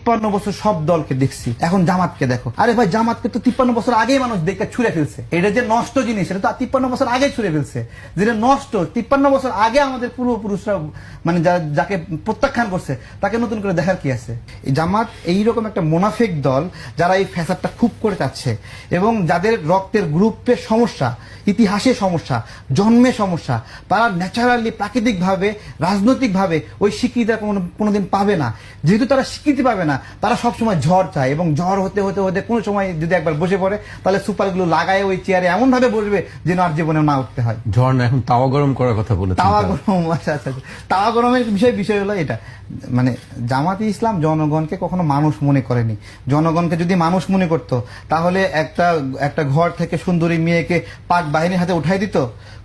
53 বছর সব দলকে দেখছি, এখন জামাতকে দেখো। আরে ভাই, জামাতকে তো 53 বছর আগেই মানুষ দেখে ছুঁড়ে ফেলছে। এটা যে নষ্ট জিনিস, এটা তো 53 বছর আগে ছুঁড়ে ফেলছে। যেটা নষ্ট 53 বছর আগে আমাদের পূর্বপুরুষরা মানে যাকে প্রত্যাখ্যান করছে, তাকে নতুন করে দেখার কি আছে? এই জামাত এইরকম একটা মোনাফিক দল, যারা এই ফ্যাসাদটা খুব করে চাচ্ছে এবং যাদের রক্তের গ্রুপের সমস্যা, ইতিহাসে সমস্যা, জন্মে সমস্যা, তারা ন্যাচারালি প্রাকৃতিকভাবে রাজনৈতিকভাবে ওই স্বীকৃতিটা কোনোদিন পাবে না। যেহেতু তারা স্বীকৃতি পাবে না, তারা সবসময় ঝড় চায় এবং ঝড় হতে হতে হতে কোনো সময় যদি একবার বসে পড়ে, তাহলে সুপারগুলো লাগায় ওই চেয়ারে এমন ভাবে বসবে যেন আর জীবনে না উঠতে হয়। ঝড় না, এখন তাওয়া গরম করার কথা বলেছেন। তাওয়া গরম, আচ্ছা আচ্ছা, তাওয়া গরমের বিষয় হলো এটা। মানে জামাতে ইসলাম জনগণকে কখনো মানুষ মনে করেনি। জনগণকে যদি মানুষ মনে করতো, তাহলে একটা ঘর থেকে সুন্দরী মেয়েকে পাক বাহিনীর হাতে উঠাই দিত।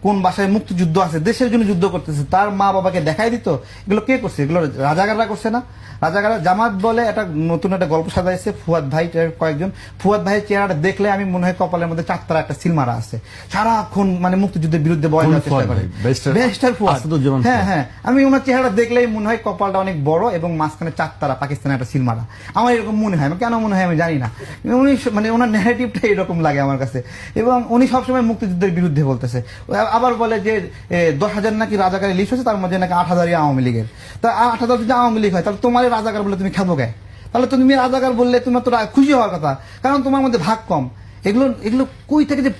কোন বাসায় মুক্তিযুদ্ধ আছে, দেশের জন্য যুদ্ধ করতেছে, তার মা বাবাকে দেখাই দিত। এগুলো কে করছে? এগুলো রাজাকাররা করছে না? রাজাকাররা। জামাত বলে একটা নতুন একটা গল্প সাজাইছে ফুয়াদ ভাই, কয়েকজন। ফুয়াদ ভাইয়ের চেহারাটা দেখলে আমি মনে হয় কপালের মধ্যে চারতারা একটা সিল মারা আছে। সারাক্ষণ মানে মুক্তিযুদ্ধের বিরুদ্ধে বয়ান দেওয়ার চেষ্টা করে। বেস্টার ফুয়াদ। হ্যাঁ হ্যাঁ, আমি ওনার চেহারা দেখলেই মনে হয় কপালটা অনেক বড় এবং মাঝখানে চারতারা পাকিস্তানের একটা সিল মারা। আমার এরকম মনে হয়, কেন মনে হয় আমি জানি না। উনি মানে ওনার ন্যারেটিভটা এরকম লাগে আমার কাছে। এবং উনি সবসময় মুক্তিযুদ্ধের বিরুদ্ধে বলতেছে। আবার বলে যে 10,000 নাকি রাজাকারের লিস্ট হচ্ছে, তার মধ্যে নাকি 8,000 আওয়ামী লীগের। তা 8,000 যদি আওয়ামী লীগ হয়, তাহলে তোমার রাজাকার বলে তুমি খাবো গায়ে? তাহলে তুমি রাজাকার বললে তোমার তো খুশি হওয়ার কথা, কারণ তোমার মধ্যে ভাগ কম। এগুলো কই থেকে যে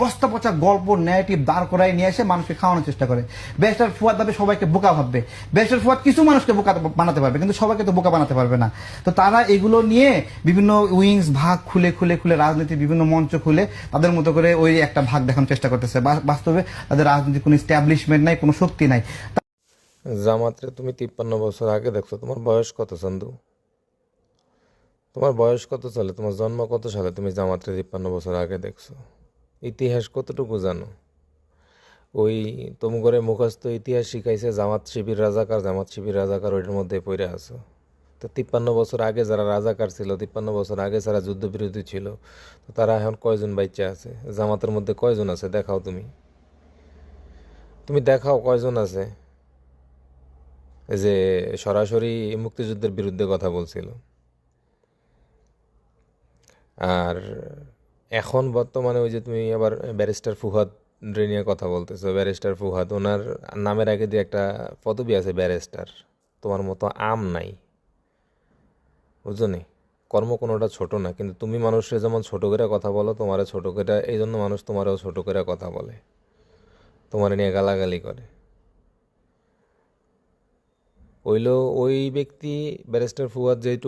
বস্তা পচা গল্প ন্যারেটিভ দাঁড় করাই নিয়ে এসে মানুষকে খাওয়ানোর চেষ্টা করে। ব্যারিস্টার ফুয়াদ ভাবে সবাইকে বোকা ভাববে। ব্যারিস্টার ফুয়াদ কিছু মানুষকে বোকা বানাতে পারবে, কিন্তু সবাইকে তো বোকা বানাতে পারবে না। তো তারা এগুলো নিয়ে বিভিন্ন উইংস ভাগ খুলে খুলে খুলে রাজনীতির বিভিন্ন মঞ্চ খুলে তাদের মতো করে ওই একটা ভাগ দেখানোর চেষ্টা করতেছে। বাস্তবে তাদের রাজনীতির কোনো এস্টাবলিশমেন্ট নাই, কোনো শক্তি নাই। জামাতরে তুমি 53 বছর আগে দেখছো। তোমার বয়স কত চন্দু? তোমার বয়স কত সালে, তোমার জন্ম কত সালে তুমি জামাতরে 53 বছর আগে দেখছো? ইতিহাস কতটুকু জানো? ওই তুমি করে মুখস্থ ইতিহাস শিখাইছে জামাত শিবির রাজাকার, জামাত শিবির রাজাকার, ওইটার মধ্যে পড়ে আছো। তো 53 বছর আগে যারা রাজাকার ছিল, 53 বছর আগে যারা যুদ্ধবিরোধী ছিল, তো তারা এখন কয়জন বাইচা আছে? জামাতের মধ্যে কয়জন আছে দেখাও। তুমি দেখাও কয়জন আছে যে সরাসরি মুক্তিযুদ্ধের বিরুদ্ধে কথা বলছিল। আর এখন বর্তমানে ওই যে তুমি আবার ব্যারিস্টার ফুহাদ নিয়ে কথা বলতেছো। ব্যারিস্টার ফুহাদ, ওনার নামের আগে দিয়ে একটা পদবি আছে ব্যারিস্টার। তোমার মতো আম নাই, বুঝছো নি? কর্ম কোনোটা ছোট না, কিন্তু তুমি মানুষের যেমন ছোট করে কথা বলো, তোমারে ছোট করে, এই জন্য মানুষ তোমারও ছোট করে কথা বলে, তোমার নিয়ে গালাগালি করে। ওই ব্যক্তি ব্যারিস্টার ফুয়াদ যেটুকু